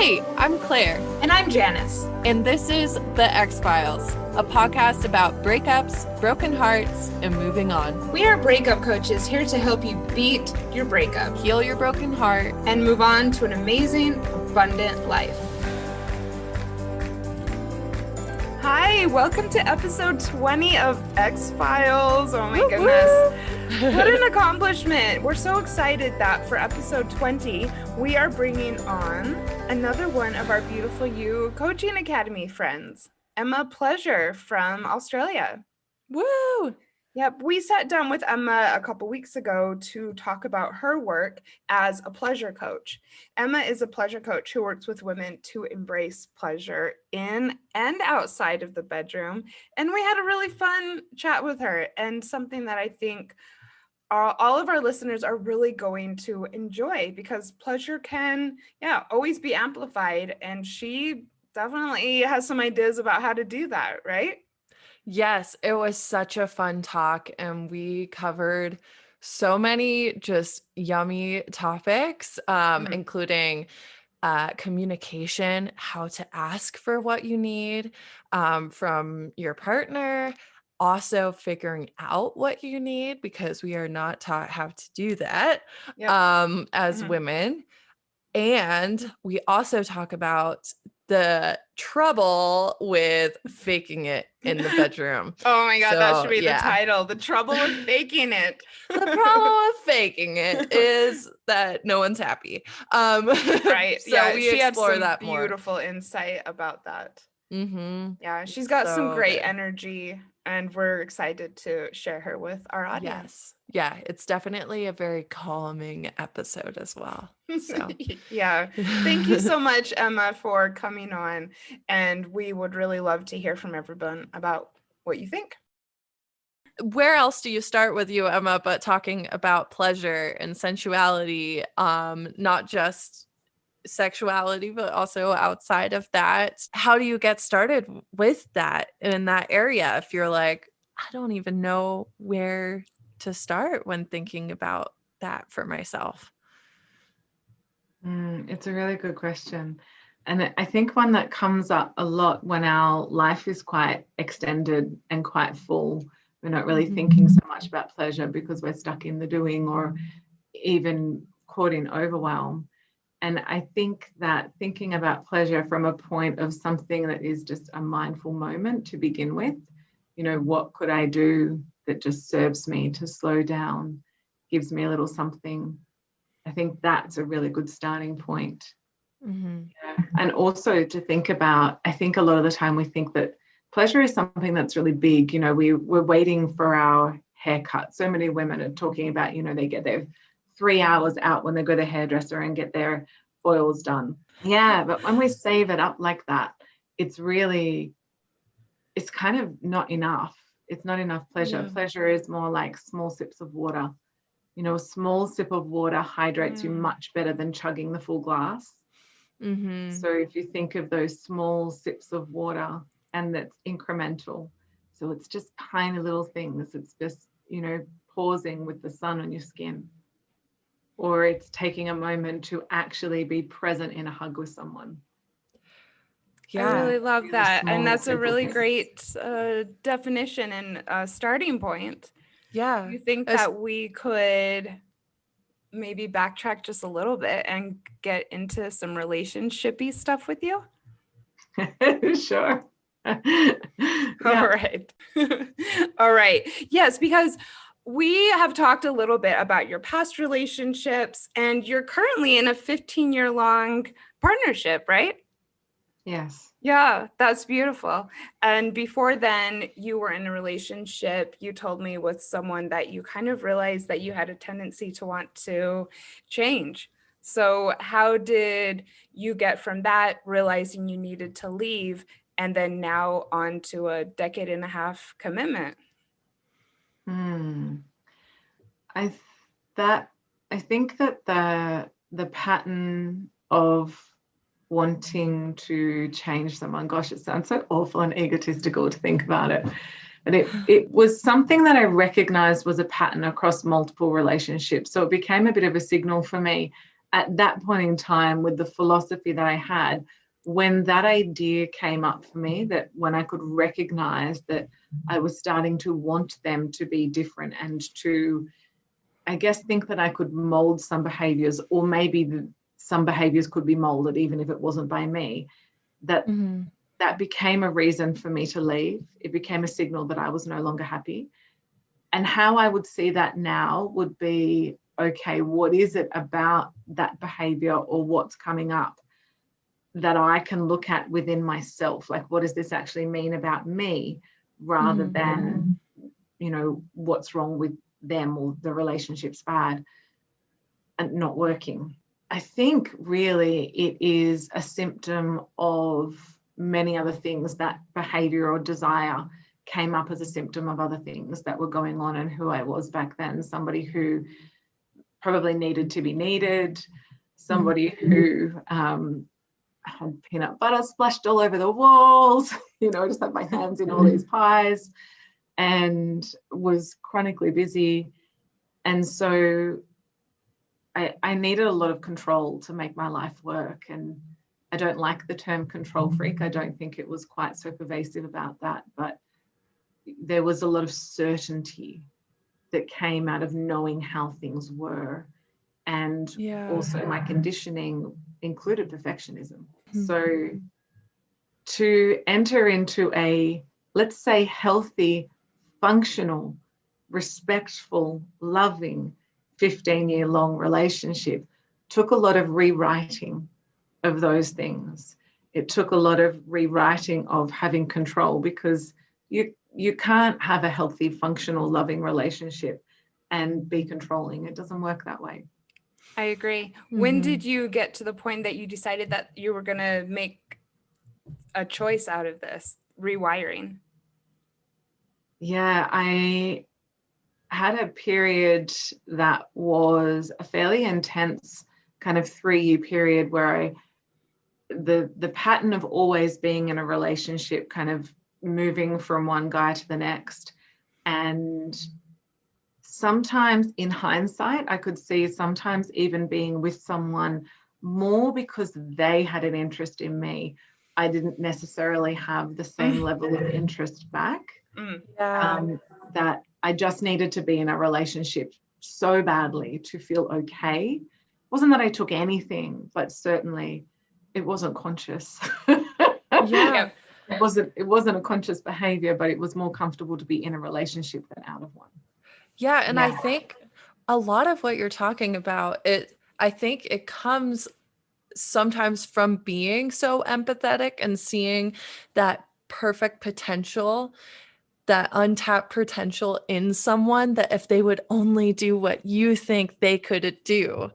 Hey, I'm Claire. And I'm Janice. And this is The X-Files, a podcast about breakups, broken hearts, and moving on. We are breakup coaches here to help you beat your breakup, Heal your broken heart, and move on to an amazing, abundant life. Hi, welcome to episode 20 of X-Files. Oh my goodness. What an accomplishment. We're so excited that for episode 20, we are bringing on another one of our Beautiful You Coaching Academy friends, Emma Pleasure from Australia. Woo! Yep, we sat down with Emma a couple weeks ago to talk about her work as a pleasure coach. Emma is a pleasure coach who works with women to embrace pleasure in and outside of the bedroom. And we had a really fun chat with her, and something that I think all of our listeners are really going to enjoy, because pleasure can, always be amplified. And she definitely has some ideas about how to do that, right? Yes, it was such a fun talk, and we covered so many just yummy topics, including communication, how to ask for what you need from your partner, also figuring out what you need, because we are not taught how to do that as women. And we also talk about the trouble with faking it in the bedroom. Oh my God, that should be the title. The trouble with faking it. The problem with faking it is that no one's happy. Right. So we explore that more. Beautiful insight about that. Mm-hmm. Yeah, she's got some great good energy, and we're excited to share her with our audience. Yes. Yeah, it's definitely a very calming episode as well. So yeah. Thank you so much, Emma, for coming on. And we would really love to hear from everyone about what you think. Where else do you start with you, Emma, but talking about pleasure and sensuality, not just sexuality, but also outside of that? How do you get started with that in that area if you're like, I don't even know where to start when thinking about that for myself? It's a really good question. And I think one that comes up a lot when our life is quite extended and quite full. We're not really thinking so much about pleasure because we're stuck in the doing or even caught in overwhelm. And I think that thinking about pleasure from a point of something that is just a mindful moment to begin with, what could I do that just serves me to slow down, gives me a little something. I think that's a really good starting point. Mm-hmm. Yeah. And also to think about, I think a lot of the time we think that pleasure is something that's really big. We're waiting for our haircut. So many women are talking about, they get their 3 hours out when they go to the hairdresser and get their oils done. Yeah, but when we save it up like that, it's kind of not enough. It's not enough pleasure. Yeah. Pleasure is more like small sips of water. A small sip of water hydrates you much better than chugging the full glass. Mm-hmm. So if you think of those small sips of water, and that's incremental. So it's just tiny little things. It's just, pausing with the sun on your skin. Or it's taking a moment to actually be present in a hug with someone. Yeah, I really love that. And that's a really great definition and starting point. Yeah. You think that we could maybe backtrack just a little bit and get into some relationship-y stuff with you? Sure. All right. All right. Yes, because we have talked a little bit about your past relationships, and you're currently in a 15-year-long partnership, right? Yes. Yeah, that's beautiful. And before then, you were in a relationship, you told me, with someone that you kind of realized that you had a tendency to want to change. So how did you get from that, realizing you needed to leave, and then now on to a 1.5 decade commitment? I think that the pattern of wanting to change someone, gosh, it sounds so awful and egotistical to think about it, but it was something that I recognized was a pattern across multiple relationships. So it became a bit of a signal for me at that point in time, with the philosophy that I had, when that idea came up for me, that when I could recognize that I was starting to want them to be different and to, I guess, think that I could mold some behaviors, or maybe some behaviors could be molded even if it wasn't by me, that that became a reason for me to leave. It became a signal that I was no longer happy. And how I would see that now would be, okay, what is it about that behavior or what's coming up that I can look at within myself? Like, what does this actually mean about me, rather than, you know, what's wrong with them or the relationship's bad and not working. I think really it is a symptom of many other things. That behavior or desire came up as a symptom of other things that were going on and who I was back then. Somebody who probably needed to be needed, somebody who had peanut butter splashed all over the walls, you know, just had my hands in all these pies, and was chronically busy. And so I needed a lot of control to make my life work. And I don't like the term control freak. I don't think it was quite so pervasive about that, but there was a lot of certainty that came out of knowing how things were. And also my conditioning included perfectionism. So to enter into a, let's say, healthy, functional, respectful, loving 15-year-long relationship took a lot of rewriting of those things. It took a lot of rewriting of having control, because you can't have a healthy, functional, loving relationship and be controlling. It doesn't work that way. I agree. When did you get to the point that you decided that you were going to make a choice out of this rewiring? Yeah, I had a period that was a fairly intense kind of 3-year period where the pattern of always being in a relationship, kind of moving from one guy to the next. And sometimes in hindsight, I could see sometimes even being with someone more because they had an interest in me. I didn't necessarily have the same level of interest back. That I just needed to be in a relationship so badly to feel okay. It wasn't that I took anything, but certainly it wasn't conscious. It wasn't a conscious behavior, but it was more comfortable to be in a relationship than out of one. And I think a lot of what you're talking about, I think it comes sometimes from being so empathetic and seeing that perfect potential, that untapped potential in someone, that if they would only do what you think they could do,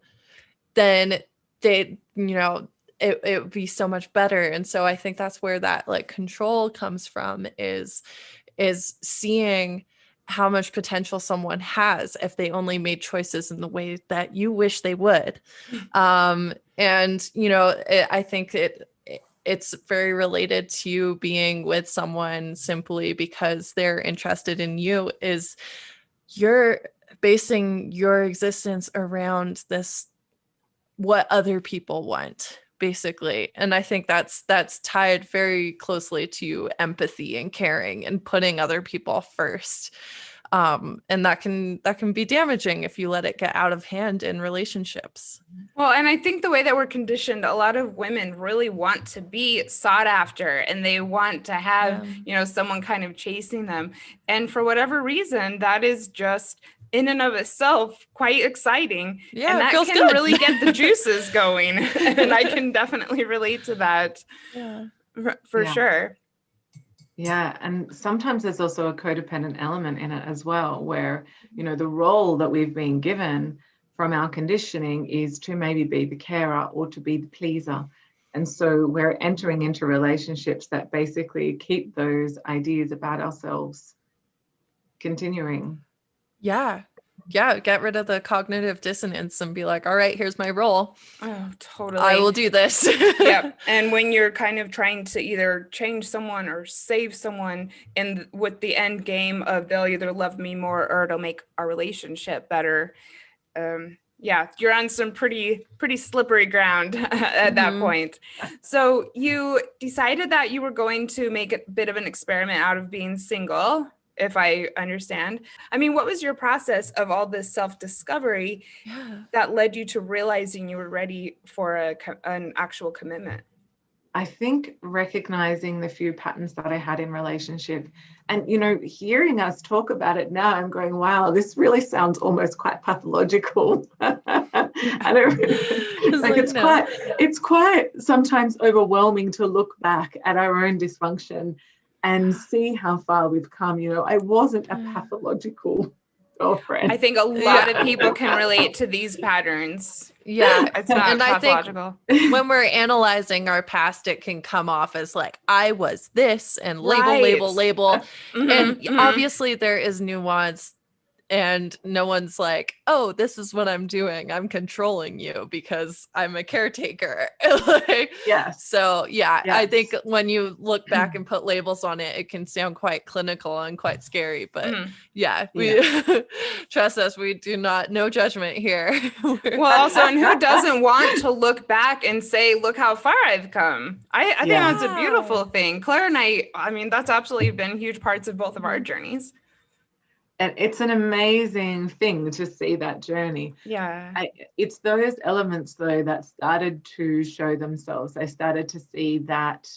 then they, you know, it would be so much better. And so I think that's where that like control comes from, is seeing how much potential someone has if they only made choices in the way that you wish they would. And, you know, I think it's very related to being with someone simply because they're interested in you, is you're basing your existence around this, what other people want, basically. And I think that's tied very closely to empathy and caring and putting other people first. And that can be damaging if you let it get out of hand in relationships. Well, and I think the way that we're conditioned, a lot of women really want to be sought after, and they want to have, you know, someone kind of chasing them. And for whatever reason, that is just in and of itself quite exciting. Yeah, and that feels can good. really get the juices going. And I can definitely relate to that. For sure. Yeah, and sometimes there's also a codependent element in it as well, where, you know, the role that we've been given from our conditioning is to maybe be the carer or to be the pleaser. And so we're entering into relationships that basically keep those ideas about ourselves continuing. Get rid of the cognitive dissonance and be like, all right, here's my role. Oh, totally. I will do this. Yep. And when you're kind of trying to either change someone or save someone, and with the end game of they'll either love me more or it'll make our relationship better, Yeah, you're on some pretty slippery ground at that point. So you decided that you were going to make a bit of an experiment out of being single, if I understand. I mean, what was your process of all this self-discovery that led you to realizing you were ready for an actual commitment? I think recognizing the few patterns that I had in relationship, and, hearing us talk about it now, I'm going, wow, this really sounds almost quite pathological. And it's quite sometimes overwhelming to look back at our own dysfunction and see how far we've come. I wasn't a pathological girlfriend. I think a lot of people can relate to these patterns. Yeah. It's not and pathological. I think when we're analyzing our past, it can come off as like, I was this, and label. And obviously there is nuance, and no one's like, oh, this is what I'm doing, I'm controlling you because I'm a caretaker. Yes. So yes. I think when you look back and put labels on it, it can sound quite clinical and quite scary, but we trust us, we do not, no judgment here. Well, also, and who doesn't want to look back and say, look how far I've come? I think that's a beautiful thing. Claire and I mean, that's absolutely been huge parts of both of our journeys. And it's an amazing thing to see that journey. Yeah. It's those elements, though, that started to show themselves. I started to see that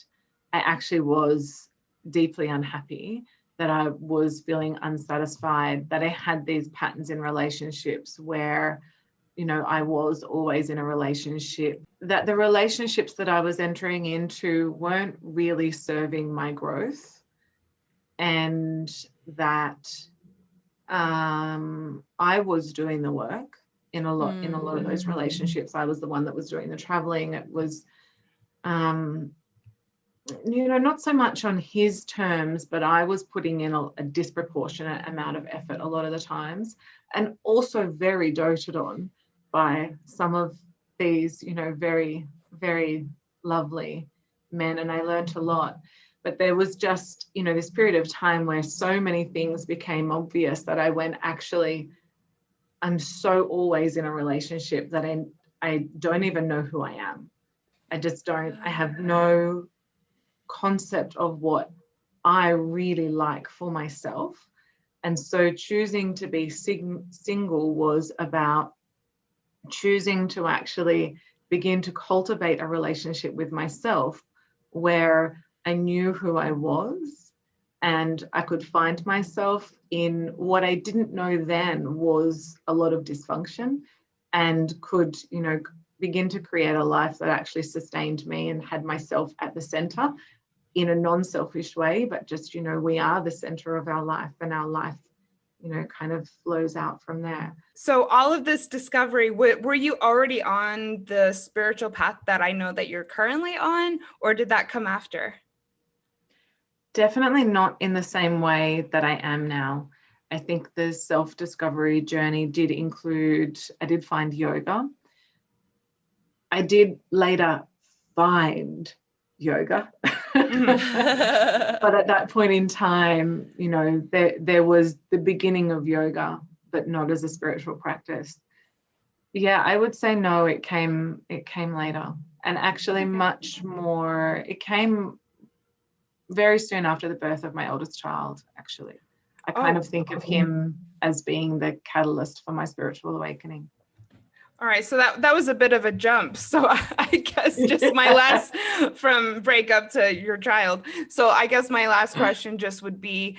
I actually was deeply unhappy, that I was feeling unsatisfied, that I had these patterns in relationships where, I was always in a relationship, that the relationships that I was entering into weren't really serving my growth, and that I was doing the work in a lot of those relationships. I was the one that was doing the traveling. It was, not so much on his terms, but I was putting in a disproportionate amount of effort a lot of the times, and also very doted on by some of these, very, very lovely men. And I learned a lot. But there was just, this period of time where so many things became obvious that I went, actually, I'm so always in a relationship that I don't even know who I am. I just don't, I have no concept of what I really like for myself. And so choosing to be single was about choosing to actually begin to cultivate a relationship with myself where I knew who I was, and I could find myself in what I didn't know then was a lot of dysfunction, and could, begin to create a life that actually sustained me and had myself at the center in a non-selfish way, but just, we are the center of our life, and our life, kind of flows out from there. So all of this discovery, were you already on the spiritual path that I know that you're currently on, or did that come after? Definitely not in the same way that I am now. I think the self-discovery journey did include, I did find yoga. I did later find yoga. But at that point in time, there was the beginning of yoga, but not as a spiritual practice. Yeah, I would say no, it came later. And actually much more, it came very soon after the birth of my oldest child, actually. I kind of think of him as being the catalyst for my spiritual awakening. All right, so that was a bit of a jump. So I guess just my last, from breakup to your child. So I guess my last question just would be,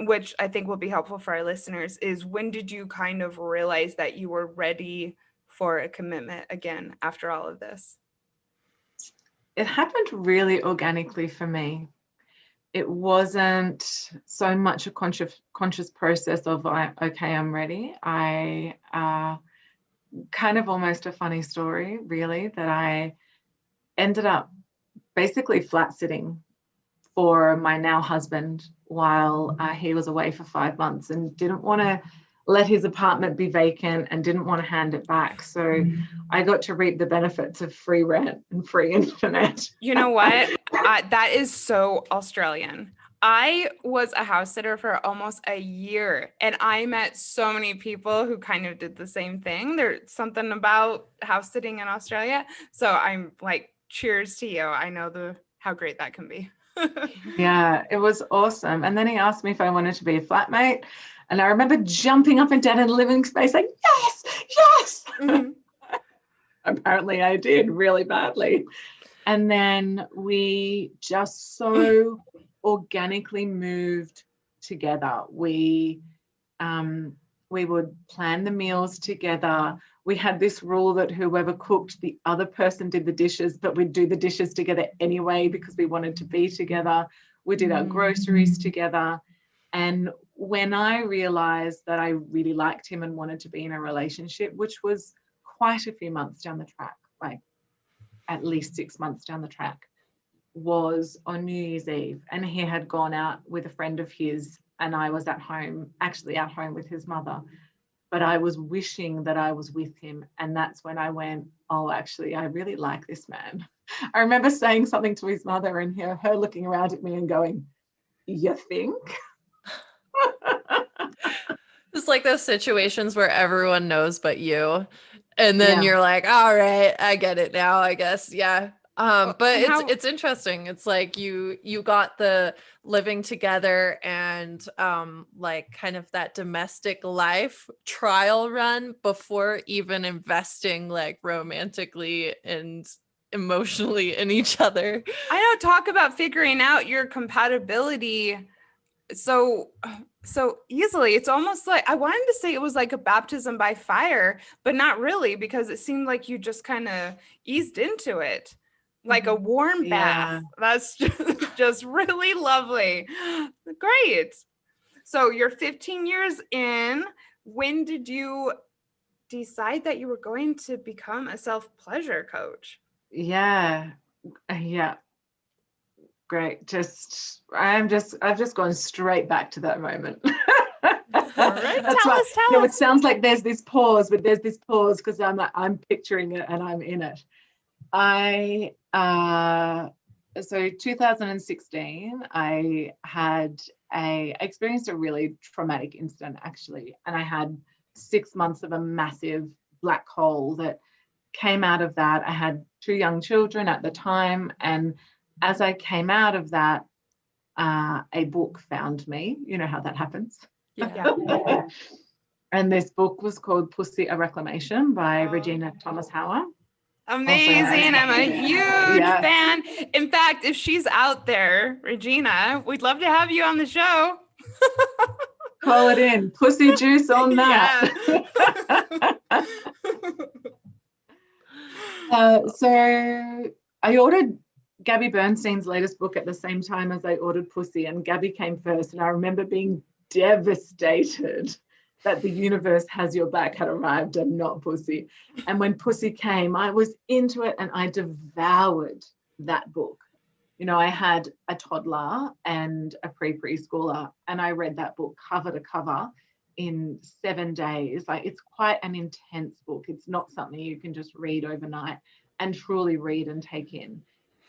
which I think will be helpful for our listeners, is when did you kind of realize that you were ready for a commitment again after all of this? It happened really organically for me. It wasn't so much a conscious process of, okay, I'm ready. I kind of almost a funny story, really, that I ended up basically flat sitting for my now husband while he was away for 5 months, and didn't want to let his apartment be vacant and didn't want to hand it back. So I got to reap the benefits of free rent and free internet. You know what? That is so Australian. I was a house sitter for almost a year, and I met so many people who kind of did the same thing. There's something about house sitting in Australia. So I'm like, cheers to you. I know how great that can be. Yeah, it was awesome. And then he asked me if I wanted to be a flatmate. And I remember jumping up and down in the living space like, yes, yes. Mhm. Apparently I did really badly. And then we just so organically moved together. We would plan the meals together. We had this rule that whoever cooked, the other person did the dishes, but we'd do the dishes together anyway because we wanted to be together. We did our groceries together. And when I realized that I really liked him and wanted to be in a relationship, which was quite a few months down the track, like at least 6 months down the track, was on New Year's Eve. And he had gone out with a friend of his, and I was actually at home with his mother. But I was wishing that I was with him. And that's when I went, oh, actually, I really like this man. I remember saying something to his mother and her looking around at me and going, you think? It's like those situations where everyone knows but you. And then Yeah. you're like, all right, I get it now, I guess. Yeah. But it's interesting. It's like you got the living together and like kind of that domestic life trial run before even investing like romantically and emotionally in each other. I know, talk about figuring out your compatibility so easily. It's almost like, I wanted to say it was like a baptism by fire, but not really, because it seemed like you just kind of eased into it like a warm bath. That's just really lovely. Great. So you're 15 years in. When did you decide that you were going to become a self-pleasure coach? Yeah. Great. I've just gone straight back to that moment. All right, That's tell right. us. No, it sounds like there's this pause, but there's this pause because I'm picturing it and I'm in it. So 2016, I experienced a really traumatic incident actually, and I had 6 months of a massive black hole that came out of that. I had 2 young children at the time, and as I came out of that, a book found me. You know how that happens. Yeah. And this book was called Pussy, a Reclamation by Regina Thomas Howard. Amazing. I'm a huge fan. In fact, if she's out there, Regina, we'd love to have you on the show. Call it in. Pussy juice on that. So I ordered Gabby Bernstein's latest book at the same time as I ordered Pussy, and Gabby came first. And I remember being devastated that The Universe Has Your Back had arrived and not Pussy. And when Pussy came, I was into it and I devoured that book. You know, I had a toddler and a preschooler, and I read that book cover to cover in 7 days. Like, it's quite an intense book. It's not something you can just read overnight and truly read and take in.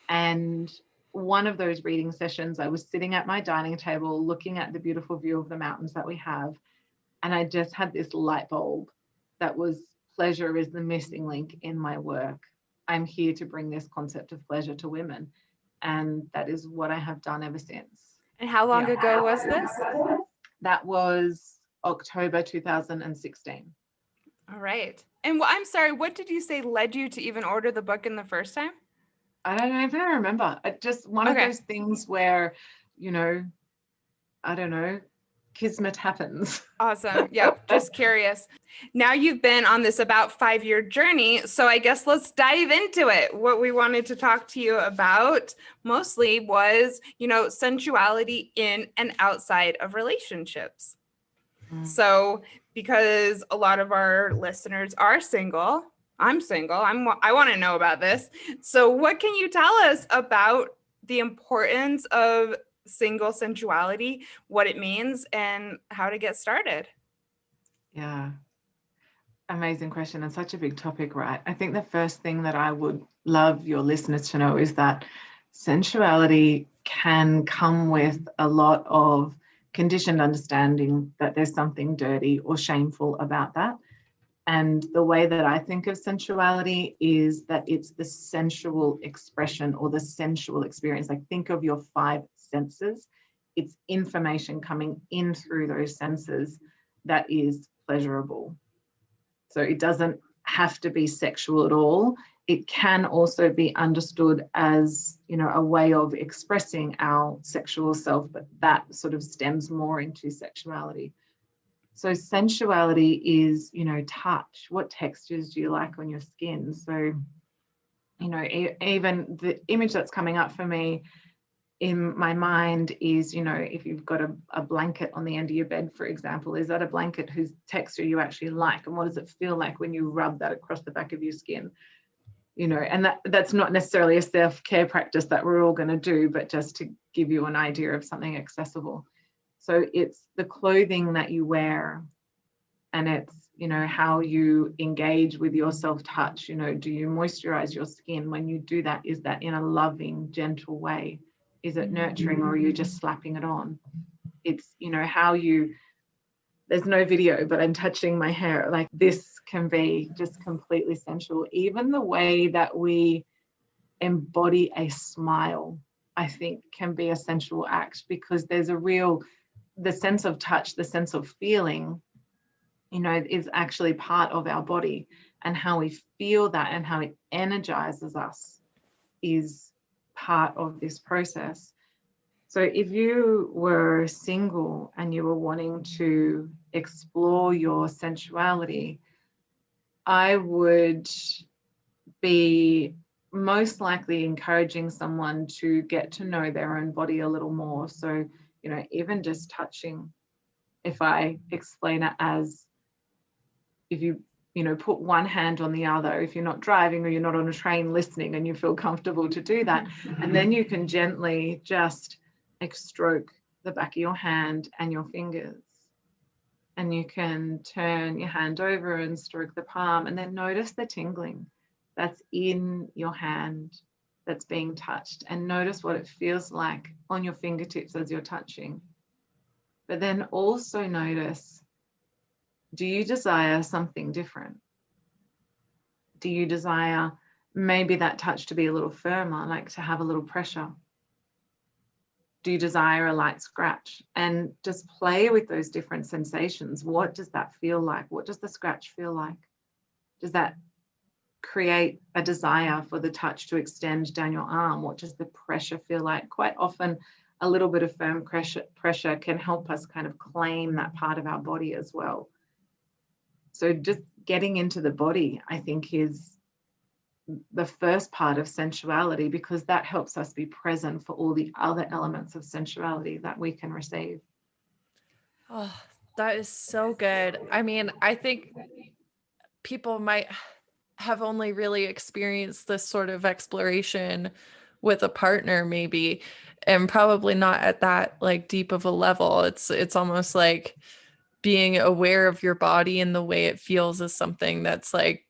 And one of those reading sessions, I was sitting at my dining table looking at the beautiful view of the mountains that we have. And I just had this light bulb that was, pleasure is the missing link in my work. I'm here to bring this concept of pleasure to women. And that is what I have done ever since. And how long ago was this? That was October 2016. All right. And I'm sorry, what did you say led you to even order the book in the first time? I don't even remember. It just one of those things where, you know, I don't know, kismet happens. Awesome. Yep. Just curious. Now you've been on this about 5-year journey. So I guess let's dive into it. What we wanted to talk to you about mostly was, you know, sensuality in and outside of relationships. So because a lot of our listeners are single, I'm single, I want to know about this. So what can you tell us about the importance of single sensuality, what it means, and how to get started? Yeah. Amazing question, and such a big topic, right? I think the first thing that I would love your listeners to know is that sensuality can come with a lot of conditioned understanding that there's something dirty or shameful about that. And the way that I think of sensuality is that it's the sensual expression or the sensual experience. Like, think of your five senses. It's information coming in through those senses that is pleasurable. So it doesn't have to be sexual at all. It can also be understood as, you know, a way of expressing our sexual self, but that sort of stems more into sexuality. So sensuality is, you know, touch. What textures do you like on your skin? So, you know, even the image that's coming up for me in my mind is, you know, if you've got a blanket on the end of your bed, for example, is that a blanket whose texture you actually like? And what does it feel like when you rub that across the back of your skin? You know, and that's not necessarily a self-care practice that we're all going to do, but just to give you an idea of something accessible. So it's the clothing that you wear, and it's, you know, how you engage with your self-touch. You know, do you moisturize your skin? When you do that, is that in a loving, gentle way? Is it nurturing, or are you just slapping it on? It's, you know, how you, there's no video, but I'm touching my hair. Like, this can be just completely sensual. Even the way that we embody a smile, I think, can be a sensual act, because there's a real, the sense of touch, the sense of feeling, you know, is actually part of our body, and how we feel that and how it energizes us is part of this process. So if you were single and you were wanting to explore your sensuality, I would be most likely encouraging someone to get to know their own body a little more. So, you know, even just touching, if I explain it as, if you know, put one hand on the other, if you're not driving or you're not on a train listening and you feel comfortable to do that, and then you can gently just stroke the back of your hand and your fingers, and you can turn your hand over and stroke the palm, and then notice the tingling that's in your hand that's being touched, and notice what it feels like on your fingertips as you're touching. But then also notice, do you desire something different? Do you desire maybe that touch to be a little firmer, like to have a little pressure? Do you desire a light scratch? And just play with those different sensations. What does that feel like? What does the scratch feel like? Does that create a desire for the touch to extend down your arm? What does the pressure feel like? Quite often, a little bit of firm pressure can help us kind of claim that part of our body as well. So just getting into the body, I think, is the first part of sensuality, because that helps us be present for all the other elements of sensuality that we can receive. Oh, that is so good. I mean, I think people might have only really experienced this sort of exploration with a partner, maybe, and probably not at that like deep of a level. It's almost like being aware of your body and the way it feels is something that's like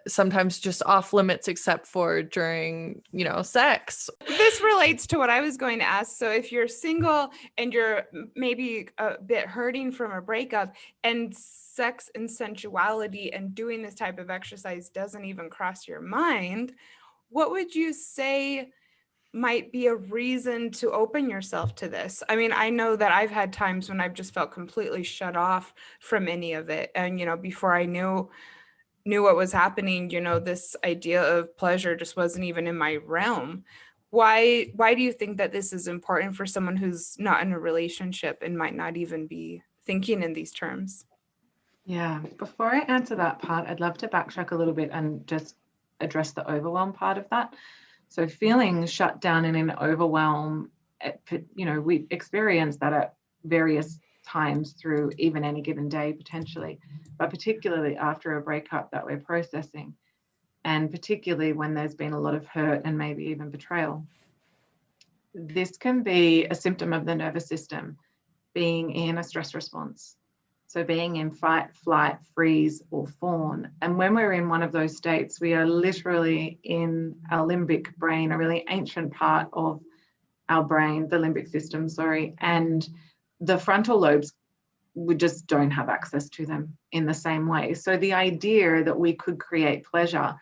sometimes just off limits, except for during, you know, sex. This relates to what I was going to ask. So if you're single and you're maybe a bit hurting from a breakup, and sex and sensuality and doing this type of exercise doesn't even cross your mind, what would you say might be a reason to open yourself to this? I mean, I know that I've had times when I've just felt completely shut off from any of it. And, you know, before I knew what was happening, you know, this idea of pleasure just wasn't even in my realm. Why do you think that this is important for someone who's not in a relationship and might not even be thinking in these terms? Yeah, before I answer that part, I'd love to backtrack a little bit and just address the overwhelm part of that. So feeling shut down and in overwhelm, you know, we experience that at various times through even any given day potentially, but particularly after a breakup that we're processing, and particularly when there's been a lot of hurt and maybe even betrayal. This can be a symptom of the nervous system being in a stress response. So being in fight, flight, freeze, or fawn. And when we're in one of those states, we are literally in our limbic brain, a really ancient part of our brain, the limbic system, sorry, and the frontal lobes, we just don't have access to them in the same way. So the idea that we could create pleasure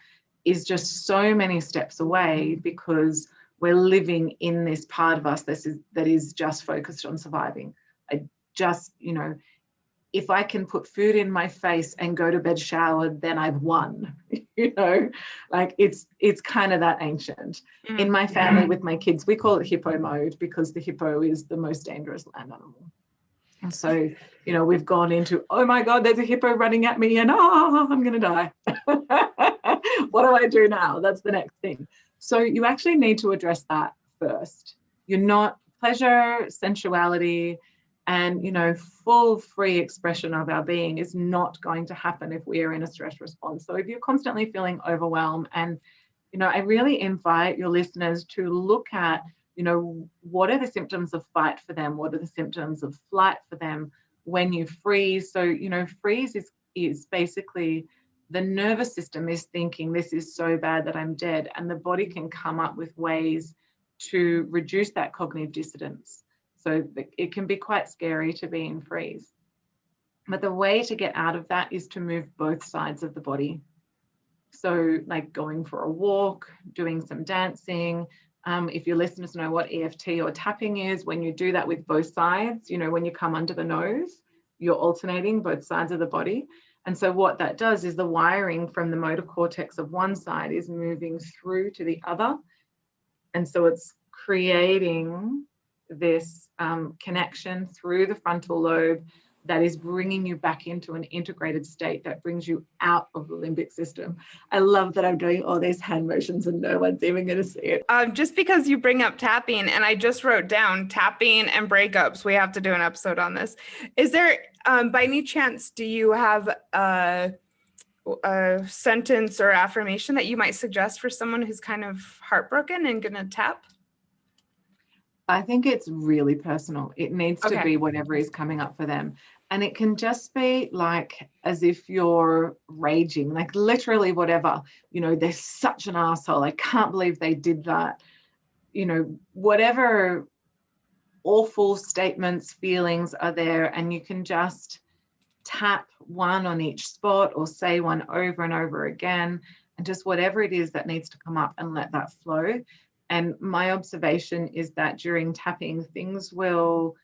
is just so many steps away, because we're living in this part of us that is just focused on surviving. I just, if I can put food in my face and go to bed showered, then I've won. Like it's kind of that ancient. In my family with my kids, we call it hippo mode, because the hippo is the most dangerous land animal. And so, we've gone into, oh my God, there's a hippo running at me and I'm going to die. What do I do now? That's the next thing. So you actually need to address that first. You're not pleasure, sensuality, and, full free expression of our being is not going to happen if we are in a stress response. So if you're constantly feeling overwhelmed, and, I really invite your listeners to look at, what are the symptoms of fight for them? What are the symptoms of flight for them when you freeze? So, freeze is basically the nervous system is thinking, this is so bad that I'm dead. And the body can come up with ways to reduce that cognitive dissonance. So it can be quite scary to be in freeze. But the way to get out of that is to move both sides of the body. So like going for a walk, doing some dancing. If your listeners know what EFT or tapping is, when you do that with both sides, when you come under the nose, you're alternating both sides of the body. And so what that does is the wiring from the motor cortex of one side is moving through to the other. And so it's creating this connection through the frontal lobe that is bringing you back into an integrated state that brings you out of the limbic system. I love that I'm doing all these hand motions and no one's even going to see it. Just because you bring up tapping, and I just wrote down tapping and breakups, we have to do an episode on this. Is there, by any chance, do you have a sentence or affirmation that you might suggest for someone who's kind of heartbroken and going to tap? I think it's really personal. It needs to be whatever is coming up for them. And it can just be like as if you're raging, like literally whatever, they're such an asshole. I can't believe they did that. Whatever awful statements, feelings are there, and you can just tap one on each spot or say one over and over again, and just whatever it is that needs to come up and let that flow. And my observation is that during tapping, things will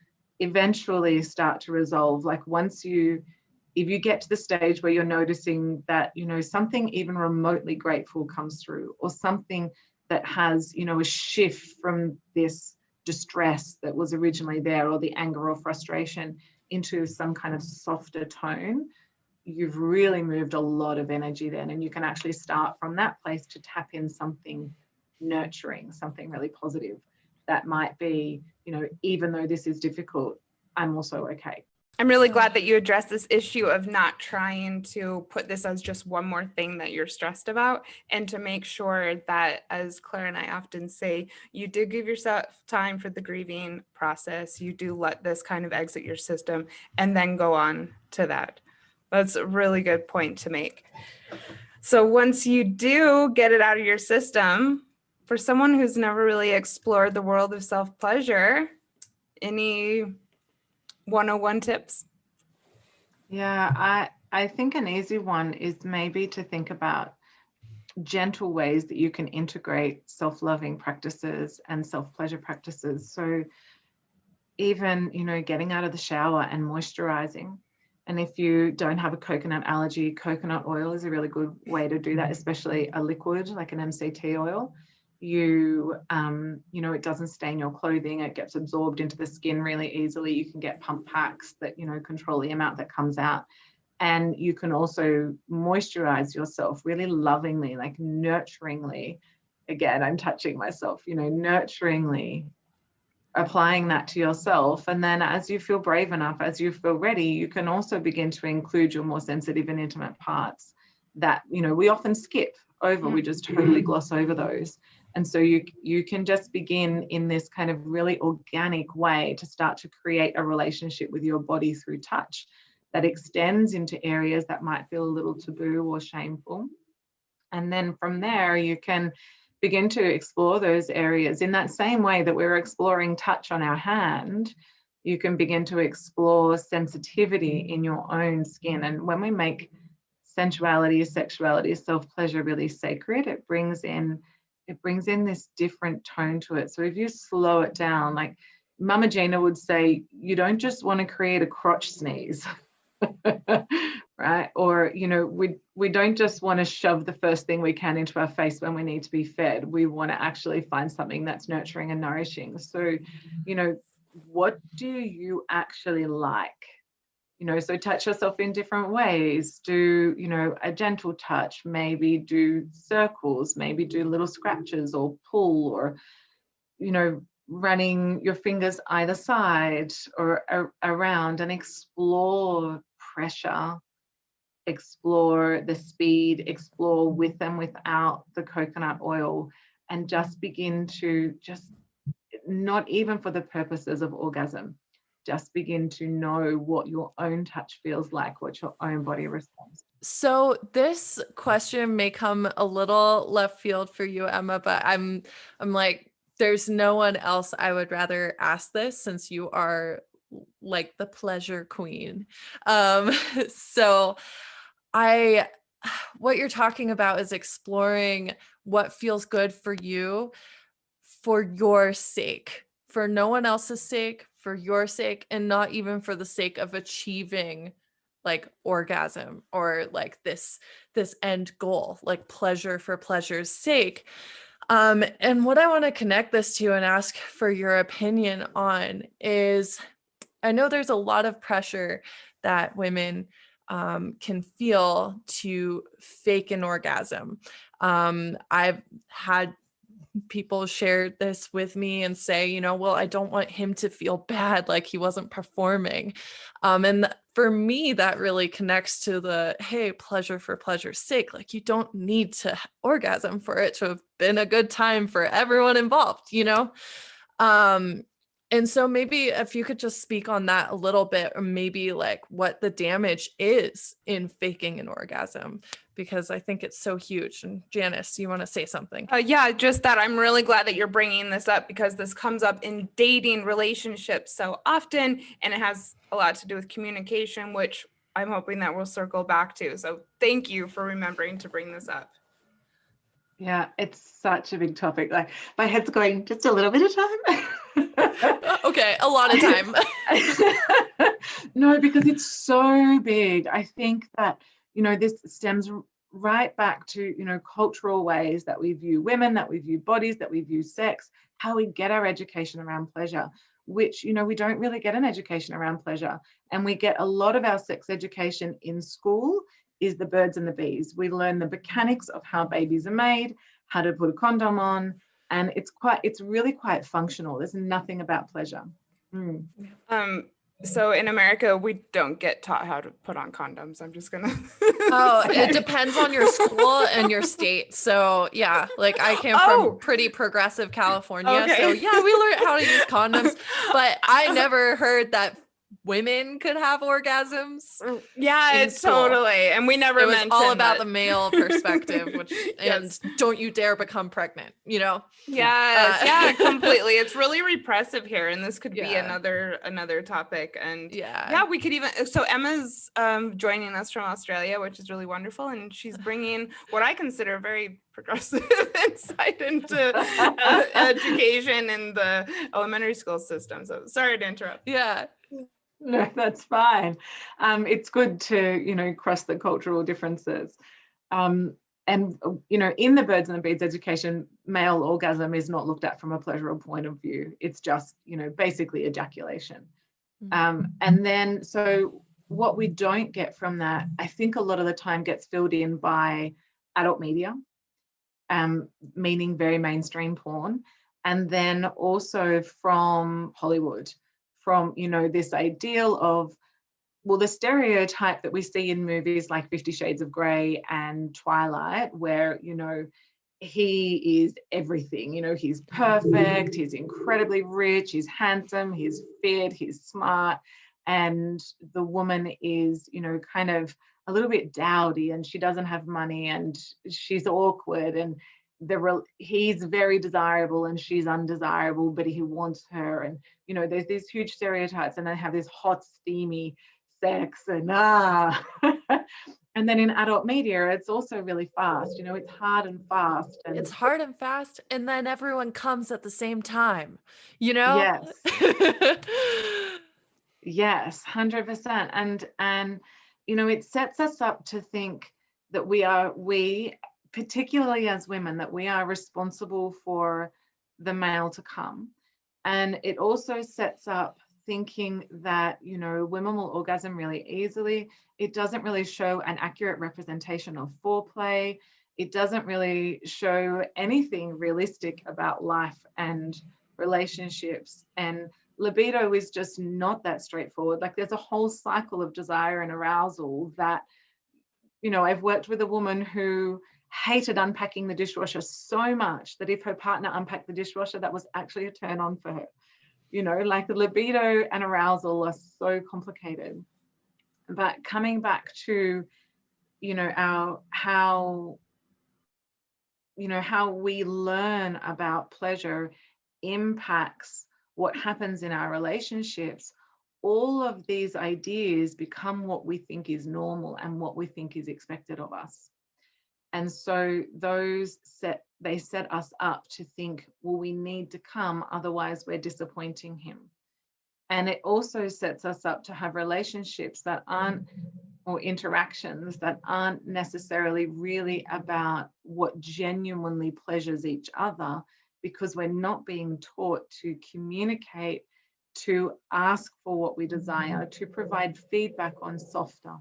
eventually start to resolve. Like if you get to the stage where you're noticing that, something even remotely grateful comes through, or something that has, a shift from this distress that was originally there, or the anger or frustration, into some kind of softer tone, you've really moved a lot of energy then. And you can actually start from that place to tap in something nurturing, something really positive that might be, even though this is difficult, I'm also okay. I'm really glad that you addressed this issue of not trying to put this as just one more thing that you're stressed about, and to make sure that, as Claire and I often say, you do give yourself time for the grieving process. You do let this kind of exit your system and then go on to that. That's a really good point to make. So once you do get it out of your system, for someone who's never really explored the world of self-pleasure, any 101 tips? Yeah, I think an easy one is maybe to think about gentle ways that you can integrate self-loving practices and self-pleasure practices. So even, getting out of the shower and moisturizing. And if you don't have a coconut allergy, coconut oil is a really good way to do that, especially a liquid like an MCT oil. It doesn't stain your clothing. It gets absorbed into the skin really easily. You can get pump packs that, control the amount that comes out. And you can also moisturize yourself really lovingly, like nurturingly. Again, I'm touching myself, nurturingly applying that to yourself. And then as you feel brave enough, as you feel ready, you can also begin to include your more sensitive and intimate parts that, we often skip over. We just totally gloss over those. And so you can just begin in this kind of really organic way to start to create a relationship with your body through touch that extends into areas that might feel a little taboo or shameful. And then from there, you can begin to explore those areas in that same way that we're exploring touch on our hand. You can begin to explore sensitivity in your own skin. And when we make sensuality, sexuality, self-pleasure really sacred, it brings in this different tone to it. So if you slow it down, like Mama Gina would say, you don't just want to create a crotch sneeze. Right? Or, you know, we don't just want to shove the first thing we can into our face when we need to be fed. We want to actually find something that's nurturing and nourishing. So, you know, what do you actually like? You know, so touch yourself in different ways. Do, you know, a gentle touch, maybe do circles, maybe do little scratches or pull, or, you know, running your fingers either side or around, and explore pressure, explore the speed, explore with and without the coconut oil, and just begin to not even for the purposes of orgasm, just begin to know what your own touch feels like, what your own body responds. So this question may come a little left field for you, Emma, but I'm like, there's no one else I would rather ask this, since you are like the pleasure queen. So what you're talking about is exploring what feels good for you, for your sake, for no one else's sake, for your sake, and not even for the sake of achieving like orgasm or like this end goal, like pleasure for pleasure's sake. And what I want to connect this to and ask for your opinion on is, I know there's a lot of pressure that women can feel to fake an orgasm. I've had people share this with me and say, you know, well, I don't want him to feel bad, like he wasn't performing. And for me, that really connects to the, hey, pleasure for pleasure's sake. Like, you don't need to orgasm for it to have been a good time for everyone involved, you know? And so maybe if you could just speak on that a little bit, or maybe like what the damage is in faking an orgasm, because I think it's so huge. And Janice, you want to say something? Yeah, just that I'm really glad that you're bringing this up, because this comes up in dating relationships so often, and it has a lot to do with communication, which I'm hoping that we'll circle back to. So thank you for remembering to bring this up. Yeah, it's such a big topic. Like, my head's going, just a little bit of time. Okay, a lot of time. No, because it's so big. I think that, you know, this stems right back to, you know, cultural ways that we view women, that we view bodies, that we view sex, how we get our education around pleasure, which, you know, we don't really get an education around pleasure. And we get a lot of our sex education in school is the birds and the bees. We learn the mechanics of how babies are made, how to put a condom on, and it's really quite functional. There's nothing about pleasure. So in America, we don't get taught how to put on condoms. I'm just gonna Oh, it depends on your school and your state. So yeah, like I came from pretty progressive California. Okay. So yeah, we learned how to use condoms, but I never heard that women could have orgasms. Yeah, it's totally. And we never mentioned all about the male perspective, which Yes. and don't you dare become pregnant, you know? Yes, yeah, completely. It's really repressive here, and this could be another topic. And yeah, we could even. So Emma's joining us from Australia, which is really wonderful, and she's bringing what I consider very progressive insight into education in the elementary school system. So sorry to interrupt. Yeah. No, that's fine. It's good to, you know, cross the cultural differences. And, you know, in the birds and the bees education, male orgasm is not looked at from a pleasurable point of view. It's just, you know, basically ejaculation. And then, so what we don't get from that, I think a lot of the time gets filled in by adult media, meaning very mainstream porn. And then also from Hollywood, from, you know, this ideal of, well, the stereotype that we see in movies like 50 Shades of Grey and Twilight, where, you know, he is everything, you know, he's perfect, he's incredibly rich, he's handsome, he's fit, he's smart, and the woman is, you know, kind of a little bit dowdy, and she doesn't have money, and she's awkward, and he's very desirable and she's undesirable, but he wants her, and you know, there's these huge stereotypes, and they have this hot, steamy sex, and and then in adult media, it's also really fast. You know, it's hard and fast. And it's hard and fast, and then everyone comes at the same time, you know? yes. Yes, 100%. And you know, it sets us up to think that we particularly as women, that we are responsible for the male to come. And it also sets up thinking that, you know, women will orgasm really easily. It doesn't really show an accurate representation of foreplay. It doesn't really show anything realistic about life and relationships. And libido is just not that straightforward. Like, there's a whole cycle of desire and arousal that, you know, I've worked with a woman who hated unpacking the dishwasher so much that if her partner unpacked the dishwasher, that was actually a turn on for her. You know, like, the libido and arousal are so complicated. But coming back to, you know, how we learn about pleasure impacts what happens in our relationships, all of these ideas become what we think is normal and what we think is expected of us. And so they set us up to think, well, we need to come, otherwise we're disappointing him. And it also sets us up to have relationships that aren't, or interactions that aren't necessarily really about what genuinely pleasures each other, because we're not being taught to communicate, to ask for what we desire, to provide feedback on softer,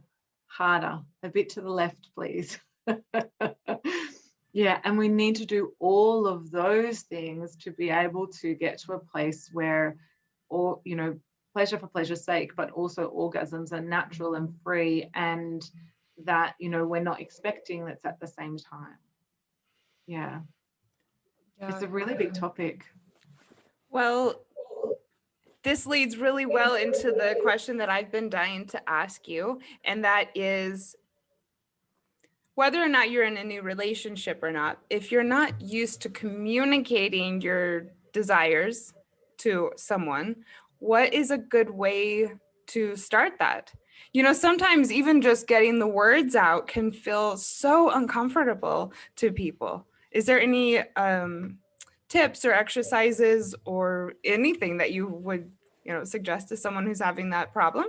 harder, a bit to the left, please. Yeah, and we need to do all of those things to be able to get to a place where, or, you know, pleasure for pleasure's sake, but also orgasms are natural and free, and that, you know, we're not expecting that's at the same time. Yeah. It's a really big topic. Well, this leads really well into the question that I've been dying to ask you, and that is, whether or not you're in a new relationship or not, if you're not used to communicating your desires to someone, what is a good way to start that? You know, sometimes even just getting the words out can feel so uncomfortable to people. Is there any tips or exercises or anything that you would, you know, suggest to someone who's having that problem?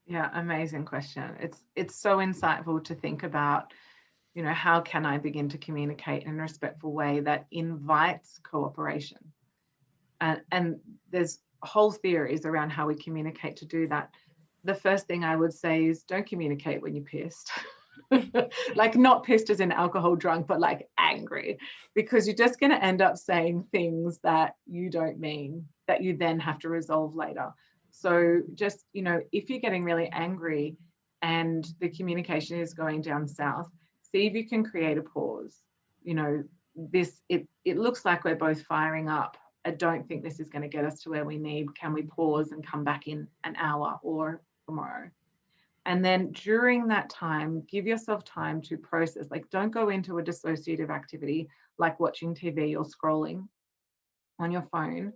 Yeah, amazing question. It's so insightful to think about, you know, how can I begin to communicate in a respectful way that invites cooperation? And there's whole theories around how we communicate to do that. The first thing I would say is, don't communicate when you're pissed. Like, not pissed as in alcohol drunk, but like angry, because you're just going to end up saying things that you don't mean, that you then have to resolve later. So just, you know, if you're getting really angry and the communication is going down south, see if you can create a pause. You know, it looks like we're both firing up. I don't think this is going to get us to where we need. Can we pause and come back in an hour or tomorrow? And then during that time, give yourself time to process. Like, don't go into a dissociative activity like watching TV or scrolling on your phone.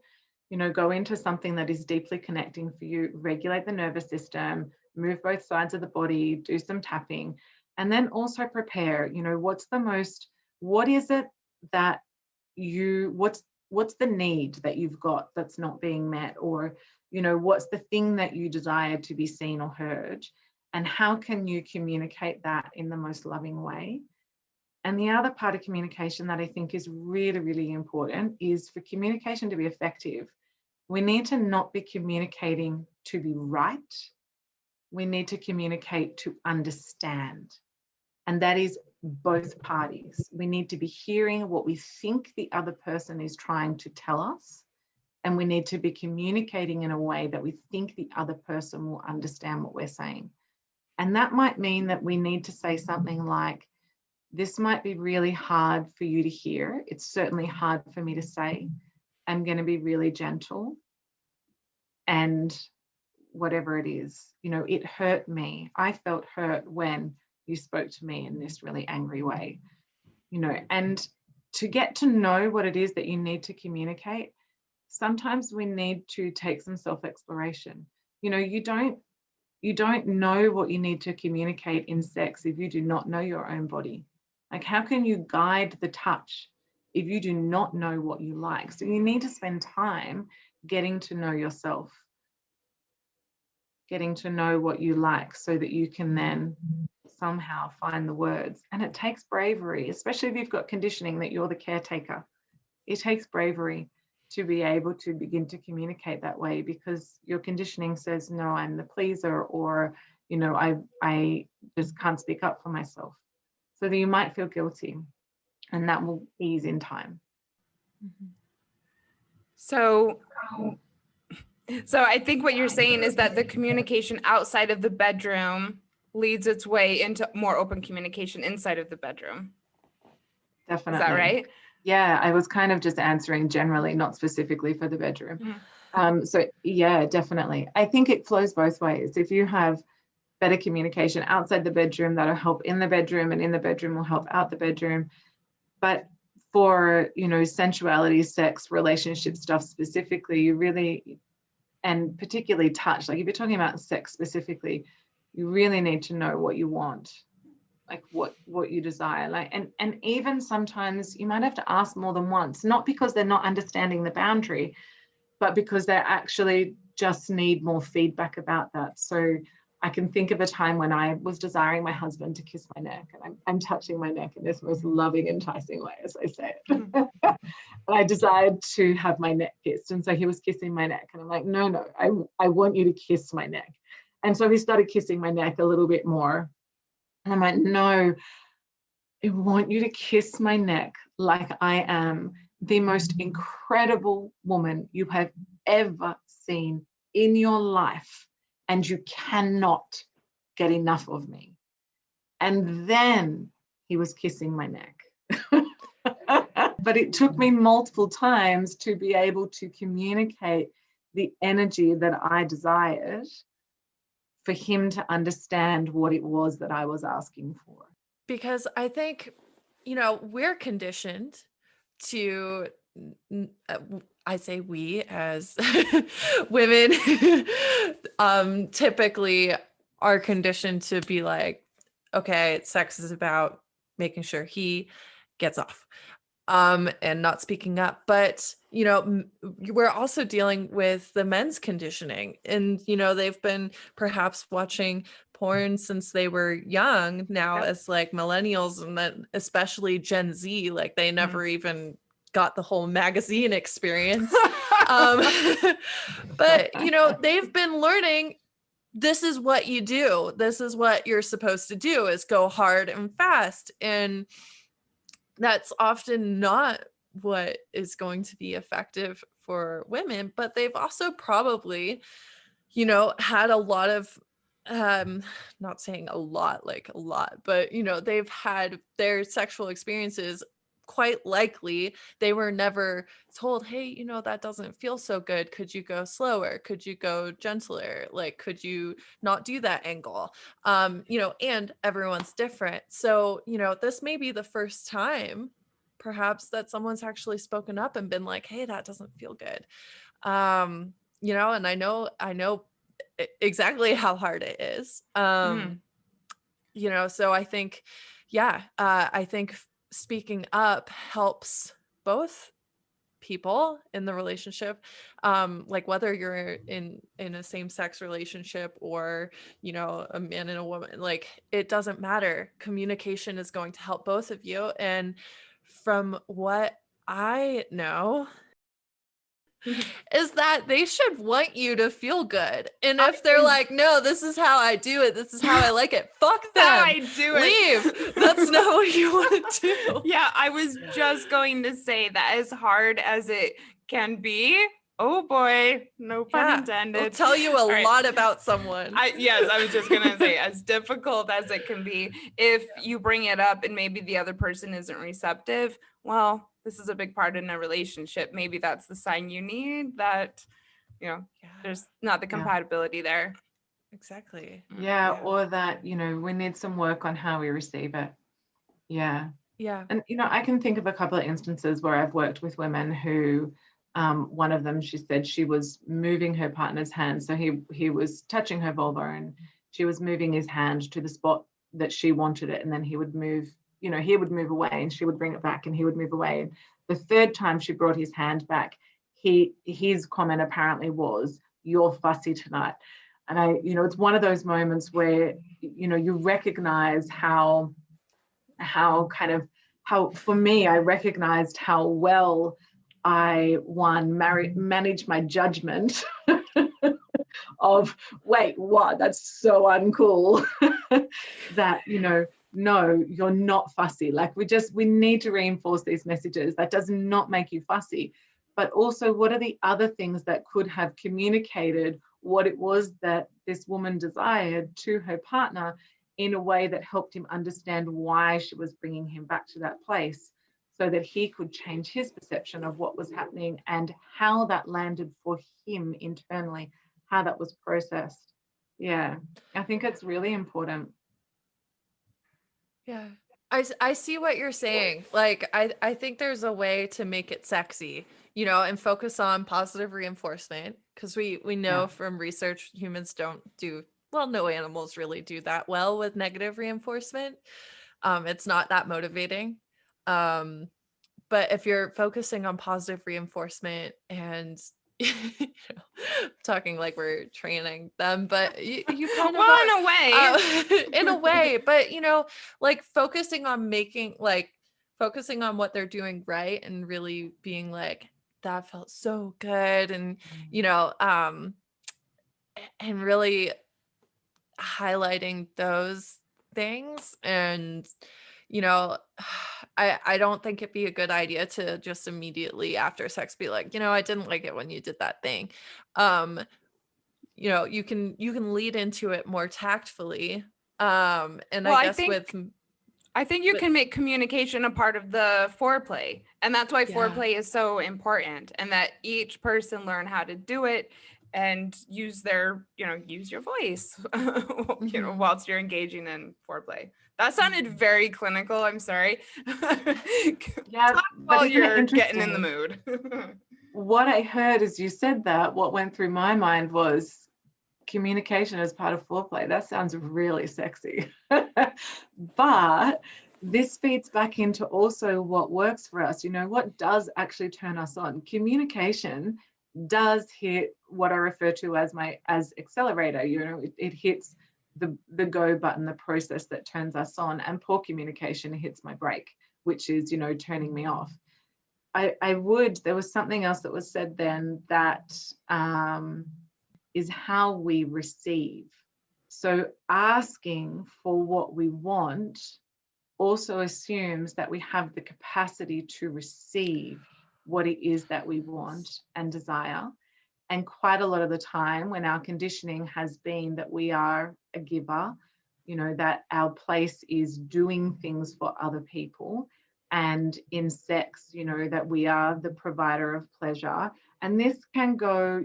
You know, go into something that is deeply connecting for you, regulate the nervous system, move both sides of the body, do some tapping, and then also prepare. You know, what is it that what's the need that you've got that's not being met? Or, you know, what's the thing that you desire to be seen or heard? And how can you communicate that in the most loving way? And the other part of communication that I think is really, really important is, for communication to be effective, we need to not be communicating to be right. We need to communicate to understand. And that is both parties. We need to be hearing what we think the other person is trying to tell us. And we need to be communicating in a way that we think the other person will understand what we're saying. And that might mean that we need to say something like, this might be really hard for you to hear. It's certainly hard for me to say. I'm going to be really gentle. And whatever it is. You know, it hurt me. I felt hurt when you spoke to me in this really angry way, you know. And to get to know what it is that you need to communicate, sometimes we need to take some self-exploration. You know, you don't know what you need to communicate in sex if you do not know your own body. Like, how can you guide the touch if you do not know what you like? So you need to spend time getting to know yourself, getting to know what you like, so that you can then somehow find the words. And it takes bravery, especially if you've got conditioning that you're the caretaker. It takes bravery to be able to begin to communicate that way, because your conditioning says, no, I'm the pleaser, or, you know, I just can't speak up for myself. So that you might feel guilty, and that will ease in time. So I think what you're saying is that the communication outside of the bedroom leads its way into more open communication inside of the bedroom. Definitely. Is that right? Yeah, I was kind of just answering generally, not specifically for the bedroom. So yeah, definitely. I think it flows both ways. If you have better communication outside the bedroom, that'll help in the bedroom, and in the bedroom will help out the bedroom. But for, you know, sensuality, sex, relationship stuff specifically, you really, and particularly touch, like if you're talking about sex specifically, you really need to know what you want, like what you desire. Like, and even sometimes you might have to ask more than once, not because they're not understanding the boundary, but because they actually just need more feedback about that. So I can think of a time when I was desiring my husband to kiss my neck, and I'm touching my neck in this most loving, enticing way, as I say it. And I desired to have my neck kissed. And so he was kissing my neck, and I'm like, no, I want you to kiss my neck. And so he started kissing my neck a little bit more. And I'm like, no, I want you to kiss my neck like I am the most incredible woman you have ever seen in your life, and you cannot get enough of me. And then he was kissing my neck. But it took me multiple times to be able to communicate the energy that I desired, for him to understand what it was that I was asking for. Because I think, you know, we're conditioned to, I say we as women, typically are conditioned to be like, okay, sex is about making sure he gets off, and not speaking up. But, you know, we're also dealing with the men's conditioning, and, you know, they've been perhaps watching porn since they were young now, as like millennials, and then especially Gen Z, like they never even got the whole magazine experience. But, you know, they've been learning, this is what you do. This is what you're supposed to do, is go hard and fast. And that's often not what is going to be effective for women. But they've also probably, you know, had a lot of, not saying a lot, like a lot, but, you know, they've had their sexual experiences. Quite likely they were never told, hey, you know, that doesn't feel so good. Could you go slower? Could you go gentler? Like, could you not do that angle? You know, and everyone's different. So, you know, this may be the first time perhaps that someone's actually spoken up and been like, hey, that doesn't feel good. You know, and I know exactly how hard it is. You know, so I think, I think speaking up helps both people in the relationship, like whether you're in a same-sex relationship or, you know, a man and a woman, like it doesn't matter. Communication is going to help both of you. And from what I know, is that they should want you to feel good. And if they're like, no, this is how I do it, this is how I like it, fuck them. How I do it. Leave. That's not what you want to do. Yeah, I was just going to say that as hard as it can be, oh boy, no pun intended. It'll tell you a lot about someone. Yes, I was just gonna say, as difficult as it can be, if you bring it up and maybe the other person isn't receptive, well, this is a big part in a relationship. Maybe that's the sign you need, that Yeah. Yeah, There's not the compatibility there. exactly. Yeah, or that, we need some work on how we receive it. Yeah. Yeah. And, I can think of a couple of instances where I've worked with women who, one of them, she said she was moving her partner's hand. So he was touching her vulva and she was moving his hand to the spot that she wanted it. And then he would move, he would move away and she would bring it back and he would move away. And the third time she brought his hand back, his comment apparently was, "You're fussy tonight." And it's one of those moments where, you recognize how for me, I recognized how well I managed my judgment of, wait, what? That's so uncool. That, no, you're not fussy. Like we need to reinforce these messages. That does not make you fussy. But also, what are the other things that could have communicated what it was that this woman desired to her partner in a way that helped him understand why she was bringing him back to that place, so that he could change his perception of what was happening and how that landed for him internally, how that was processed. Yeah, I think it's really important. Yeah. I see what you're saying. Like, I think there's a way to make it sexy, and focus on positive reinforcement, because we know from research humans don't do well, no animals really do that well with negative reinforcement. It's not that motivating. But if you're focusing on positive reinforcement and talking like we're training them, but you kind of Well, are, in a way. in a way, but like focusing on what they're doing right and really being like, that felt so good, and and really highlighting those things. And I don't think it'd be a good idea to just immediately after sex be like, I didn't like it when you did that thing. You can lead into it more tactfully. And Well, I guess I think you can make communication a part of the foreplay. And that's why Yeah. foreplay is so important, and that each person learn how to do it and use use your voice, whilst you're engaging in foreplay. That sounded very clinical. I'm sorry. Yeah, Talk but while isn't it you're getting in the interesting? mood. What I heard as you said that, what went through my mind was communication as part of foreplay. That sounds really sexy. But this feeds back into also what works for us. What does actually turn us on? Communication does hit what I refer to as accelerator. It hits the go button, the process that turns us on, and poor communication hits my brake, which is, turning me off. There was something else that was said then that is how we receive. So asking for what we want also assumes that we have the capacity to receive what it is that we want and desire. And quite a lot of the time, when our conditioning has been that we are a giver, that our place is doing things for other people, and in sex, that we are the provider of pleasure. And this can go,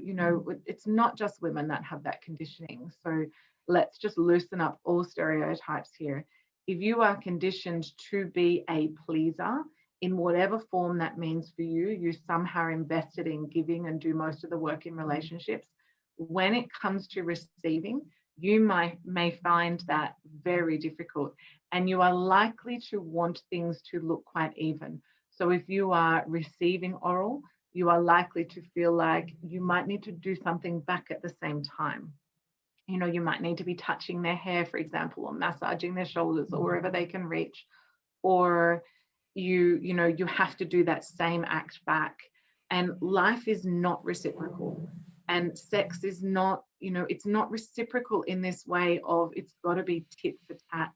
it's not just women that have that conditioning. So let's just loosen up all stereotypes here. If you are conditioned to be a pleaser, in whatever form that means for you, you somehow invested in giving and do most of the work in relationships. When it comes to receiving, you may find that very difficult, and you are likely to want things to look quite even. So if you are receiving oral, you are likely to feel like you might need to do something back at the same time. You might need to be touching their hair, for example, or massaging their shoulders or wherever they can reach, or you have to do that same act back. And life is not reciprocal, and sex is not, it's not reciprocal in this way of it's got to be tit for tat.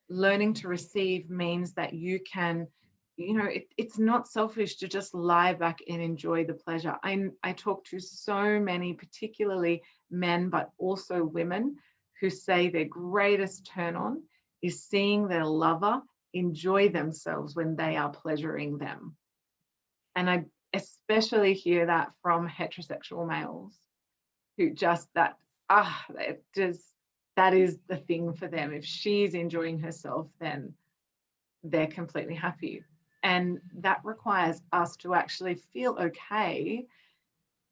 Learning to receive means that you can, it's not selfish to just lie back and enjoy the pleasure. I talk to so many, particularly men, but also women, who say their greatest turn on is seeing their lover enjoy themselves when they are pleasuring them. And I especially hear that from heterosexual males. who just that is the thing for them. If she's enjoying herself, then they're completely happy. And that requires us to actually feel okay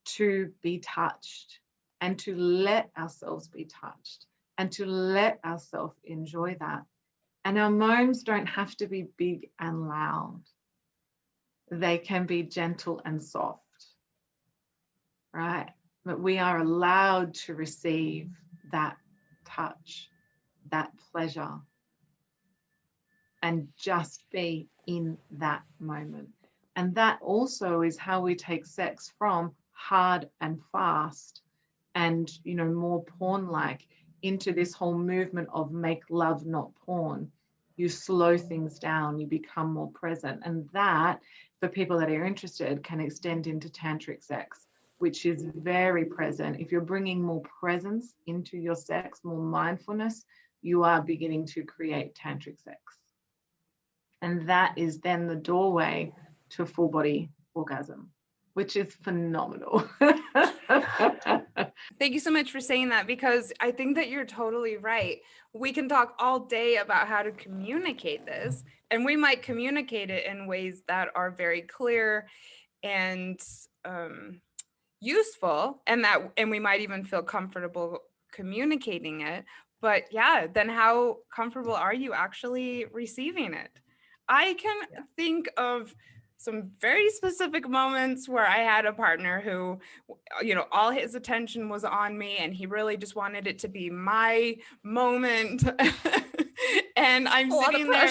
to be touched, and to let ourselves be touched, and to let ourselves enjoy that. And our moans don't have to be big and loud. They can be gentle and soft, right? But we are allowed to receive that touch, that pleasure, and just be in that moment. And that also is how we take sex from hard and fast and, you know, more porn-like into this whole movement of make love, not porn. You slow things down, you become more present. And that, for people that are interested, can extend into tantric sex, which is very present. If you're bringing more presence into your sex, more mindfulness, you are beginning to create tantric sex. And that is then the doorway to a full body orgasm, which is phenomenal. Thank you so much for saying that, because I think that you're totally right. We can talk all day about how to communicate this, and we might communicate it in ways that are very clear and useful, and we might even feel comfortable communicating it. But yeah, then how comfortable are you actually receiving it? I can think of some very specific moments where I had a partner who, you know, all his attention was on me and he really just wanted it to be my moment. And I'm sitting there.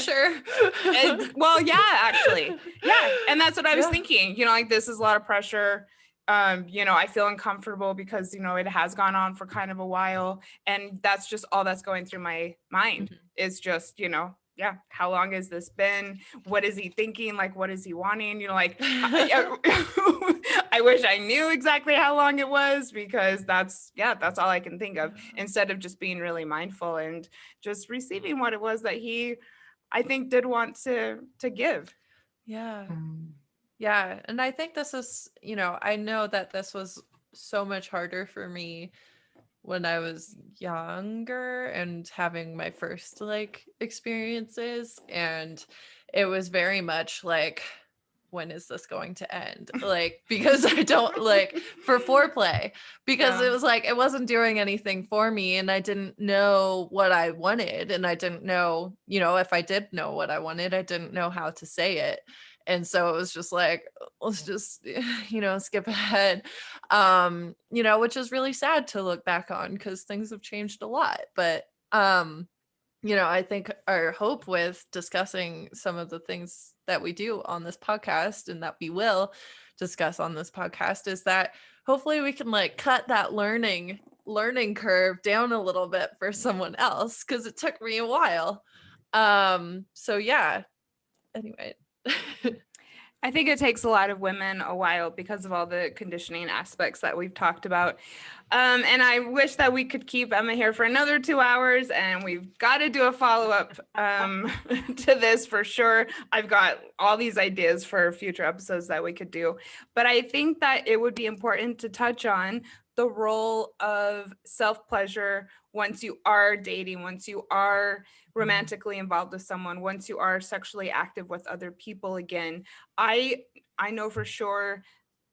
Well, yeah, actually. Yeah. And that's what I was thinking, you know, like, this is a lot of pressure. You know, I feel uncomfortable because, you know, it has gone on for kind of a while. And that's just all that's going through my mind is just, you know, yeah, how long has this been? What is he thinking? Like, what is he wanting? You know, like, I wish I knew exactly how long it was, because that's all I can think of, instead of just being really mindful and just receiving what it was that he, I think, did want to give. Yeah. Yeah. And I think this is, you know, I know that this was so much harder for me when I was younger and having my first like experiences. And it was very much like, when is this going to end? Like, because I don't like for foreplay, because it was like, it wasn't doing anything for me. And I didn't know what I wanted. And I didn't know, you know, if I did know what I wanted, I didn't know how to say it. And so it was just like, let's just, you know, skip ahead, you know, which is really sad to look back on because things have changed a lot. But, you know, I think our hope with discussing some of the things that we do on this podcast and that we will discuss on this podcast is that hopefully we can like cut that learning curve down a little bit for someone else, because it took me a while. So yeah. Anyway. I think it takes a lot of women a while because of all the conditioning aspects that we've talked about. And I wish that we could keep Emma here for another 2 hours, and we've got to do a follow-up to this for sure. I've got all these ideas for future episodes that we could do. But I think that it would be important to touch on the role of self-pleasure once you are dating, once you are romantically involved with someone, once you are sexually active with other people again. I know for sure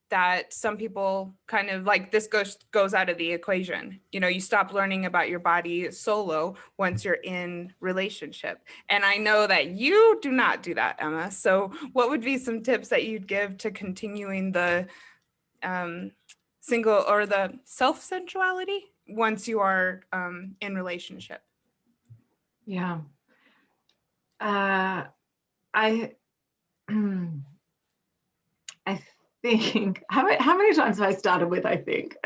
that some people kind of like this goes out of the equation. You know, you stop learning about your body solo once you're in relationship. And I know that you do not do that, Emma. So what would be some tips that you'd give to continuing the single or the self-sensuality once you are in relationship? Yeah. I I think how many times have I started with I think?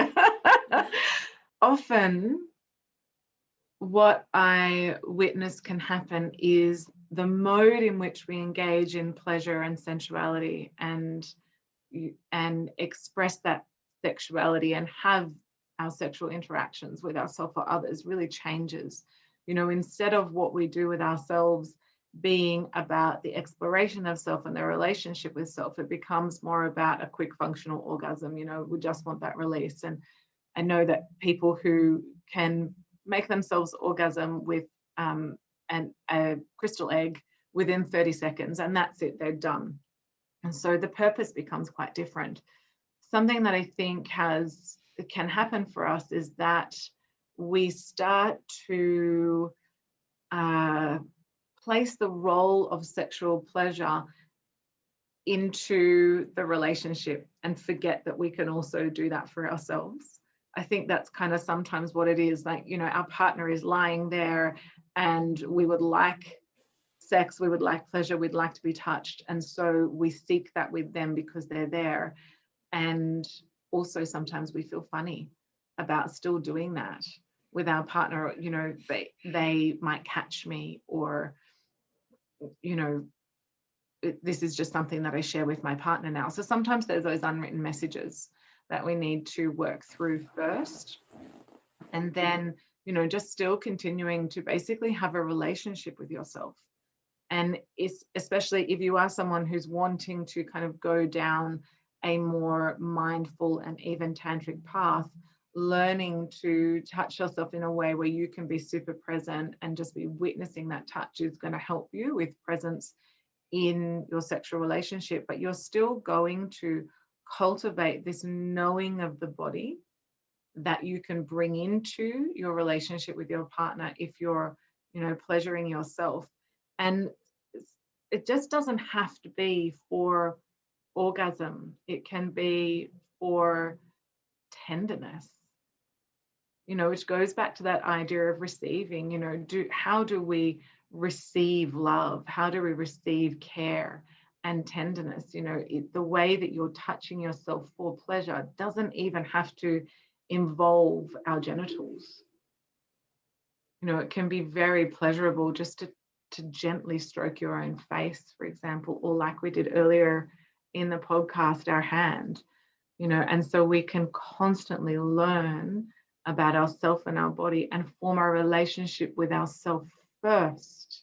Often what I witness can happen is the mode in which we engage in pleasure and sensuality and express that sexuality and have our sexual interactions with ourselves or others really changes. You know, instead of what we do with ourselves being about the exploration of self and the relationship with self, it becomes more about a quick functional orgasm. You know, we just want that release. And I know that people who can make themselves orgasm with a crystal egg within 30 seconds, and that's it, they're done. And so the purpose becomes quite different. Something that I think can happen for us is that we start to place the role of sexual pleasure into the relationship and forget that we can also do that for ourselves. I think that's kind of sometimes what it is. Like, you know, our partner is lying there and we would like sex, we would like pleasure, we'd like to be touched. And so we seek that with them because they're there. And also sometimes we feel funny about still doing that with our partner. You know, they might catch me, or, you know, this is just something that I share with my partner now. So sometimes there's those unwritten messages that we need to work through first. And then, you know, just still continuing to basically have a relationship with yourself. And it's, especially if you are someone who's wanting to kind of go down a more mindful and even tantric path, learning to touch yourself in a way where you can be super present and just be witnessing that touch is going to help you with presence in your sexual relationship. But you're still going to cultivate this knowing of the body that you can bring into your relationship with your partner if you're, you know, pleasuring yourself. And it just doesn't have to be for orgasm. It can be for tenderness, you know, which goes back to that idea of receiving. You know, how do we receive love? How do we receive care and tenderness? You know, the way that you're touching yourself for pleasure doesn't even have to involve our genitals. You know, it can be very pleasurable just to gently stroke your own face, for example, or like we did earlier in the podcast, our hand, you know. And so we can constantly learn about ourselves and our body and form a relationship with ourselves first,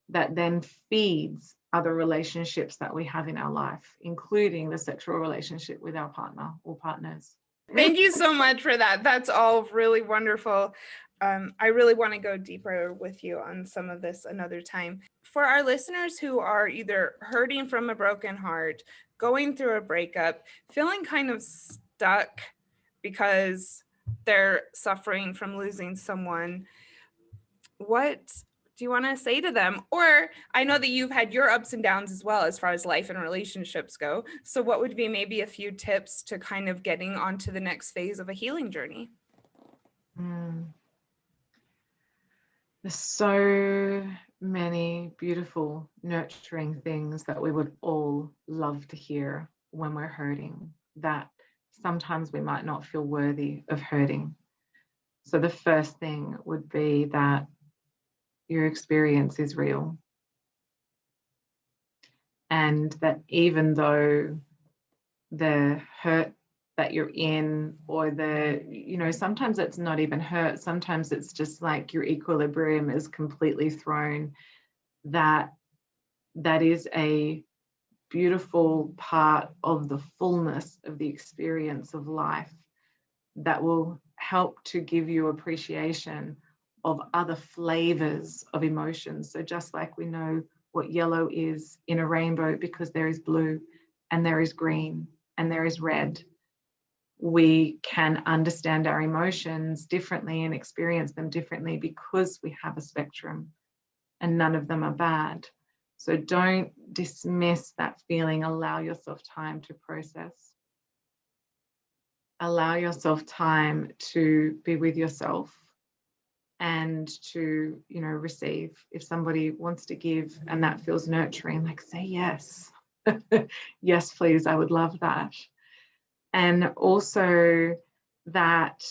that then feeds other relationships that we have in our life, including the sexual relationship with our partner or partners. Thank you so much for that. That's all really wonderful. I really want to go deeper with you on some of this another time. For our listeners who are either hurting from a broken heart, going through a breakup, feeling kind of stuck because they're suffering from losing someone, what do you want to say to them? Or I know that you've had your ups and downs as well as far as life and relationships go. So what would be maybe a few tips to kind of getting onto the next phase of a healing journey? There's so many beautiful, nurturing things that we would all love to hear when we're hurting, that sometimes we might not feel worthy of hurting. So the first thing would be that your experience is real. And that even though the hurt that you're in, or the, you know, sometimes it's not even hurt, sometimes it's just like your equilibrium is completely thrown, that is a beautiful part of the fullness of the experience of life that will help to give you appreciation of other flavors of emotions. So just like we know what yellow is in a rainbow because there is blue and there is green and there is red, we can understand our emotions differently and experience them differently because we have a spectrum, and none of them are bad. So don't dismiss that feeling. Allow yourself time to process. Allow yourself time to be with yourself and to, you know, receive. If somebody wants to give and that feels nurturing, like, say yes. Yes, please, I would love that. And also that,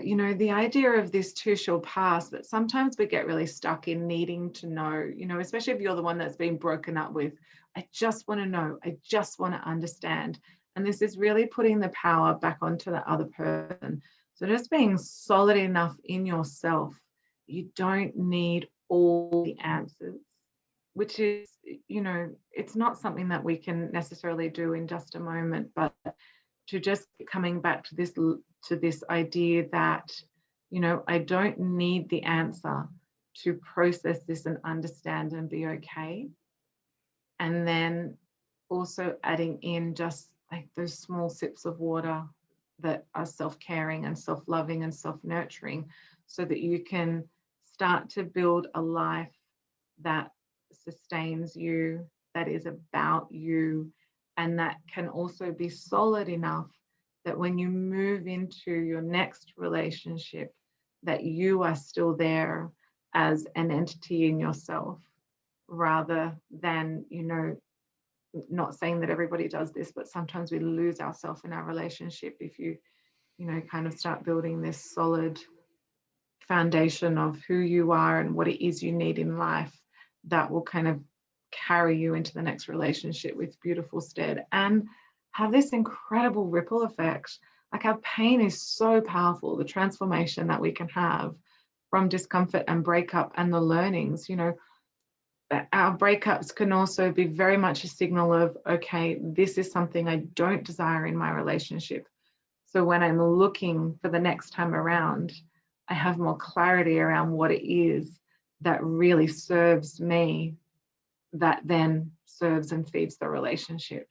you know, the idea of this too shall pass, that sometimes we get really stuck in needing to know, you know, especially if you're the one that's been broken up with. I just want to know, I just want to understand. And this is really putting the power back onto the other person. So just being solid enough in yourself, you don't need all the answers, which is, you know, it's not something that we can necessarily do in just a moment, but to just coming back to this idea that, you know, I don't need the answer to process this and understand and be okay. And then also adding in just like those small sips of water that are self-caring and self-loving and self-nurturing, so that you can start to build a life that sustains you, that is about you, and that can also be solid enough that when you move into your next relationship, that you are still there as an entity in yourself, rather than, you know, not saying that everybody does this, but sometimes we lose ourselves in our relationship. If you know, kind of start building this solid foundation of who you are and what it is you need in life, that will kind of carry you into the next relationship with beautiful stead and have this incredible ripple effect. Like, our pain is so powerful, the transformation that we can have from discomfort and breakup and the learnings, you know. Our breakups can also be very much a signal of, okay, this is something I don't desire in my relationship. So when I'm looking for the next time around, I have more clarity around what it is that really serves me, that then serves and feeds the relationship.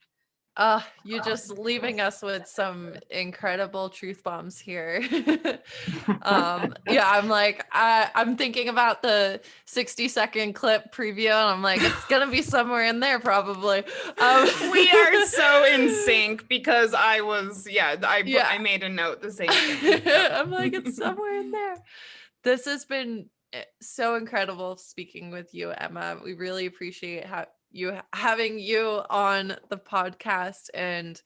You're just leaving us with some incredible truth bombs here. Yeah, I'm like, I'm thinking about the 60-second clip preview, and I'm like, it's gonna be somewhere in there probably. We are so in sync, because I made a note the same thing. I'm like, it's somewhere in there. This has been so incredible speaking with you, Emma. We really appreciate having you on the podcast, and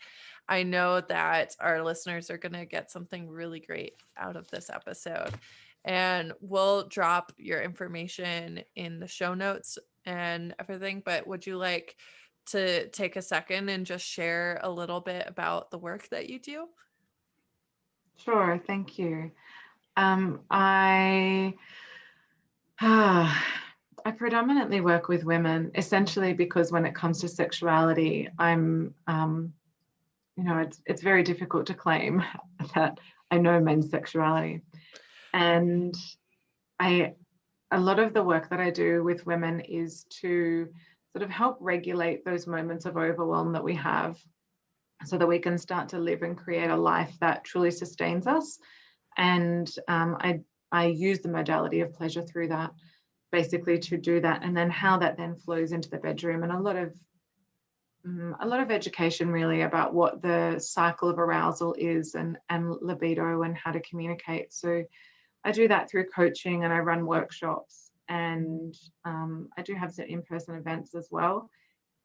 I know that our listeners are going to get something really great out of this episode. And we'll drop your information in the show notes and everything, but would you like to take a second and just share a little bit about the work that you do? Sure, thank you. I predominantly work with women, essentially because when it comes to sexuality, I'm, you know, it's very difficult to claim that I know men's sexuality. And a lot of the work that I do with women is to sort of help regulate those moments of overwhelm that we have, so that we can start to live and create a life that truly sustains us. And I use the modality of pleasure through that, basically, to do that, and then how that then flows into the bedroom, and a lot of education really about what the cycle of arousal is, and libido, and how to communicate. So I do that through coaching, and I run workshops, and I do have some in-person events as well,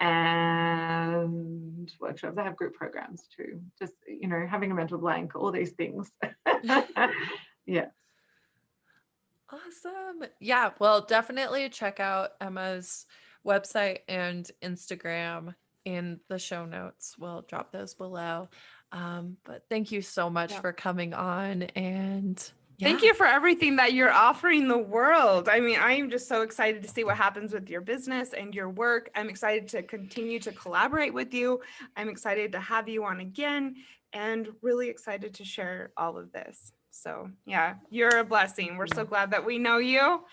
and workshops. I have group programs too, just, you know, having a mental blank, all these things. Yeah. Awesome. Yeah, well, definitely check out Emma's website and Instagram in the show notes. We'll drop those below. But thank you so much for coming on, and thank you for everything that you're offering the world. I mean, I'm just so excited to see what happens with your business and your work. I'm excited to continue to collaborate with you. I'm excited to have you on again, and really excited to share all of this. So yeah, you're a blessing. We're so glad that we know you.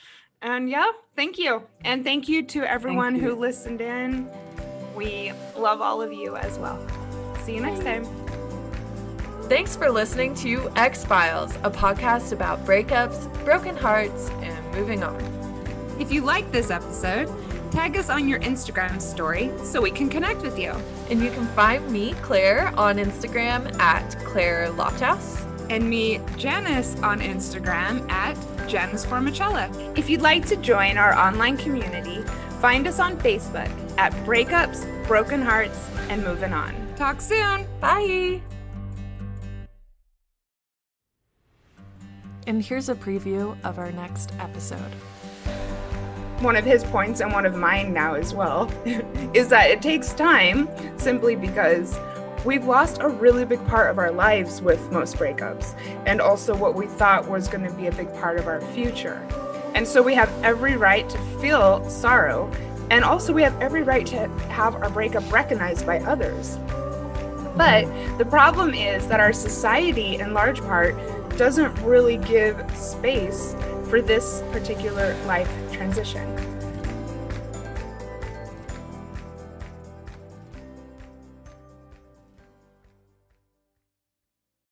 And yeah, thank you. And thank you to everyone who listened in. We love all of you as well. See you next time. Thanks for listening to X-Files, a podcast about breakups, broken hearts, and moving on. If you like this episode, tag us on your Instagram story so we can connect with you. And you can find me, Claire, on Instagram at Claire Lofthouse. And me, Janice, on Instagram at Janice Formicella. If you'd like to join our online community, find us on Facebook at Breakups, Broken Hearts, and Moving On. Talk soon. Bye. And here's a preview of our next episode. One of his points, and one of mine now as well, is that it takes time, simply because we've lost a really big part of our lives with most breakups, and also what we thought was going to be a big part of our future. And so we have every right to feel sorrow, and also we have every right to have our breakup recognized by others. But the problem is that our society, in large part, doesn't really give space for this particular life transition.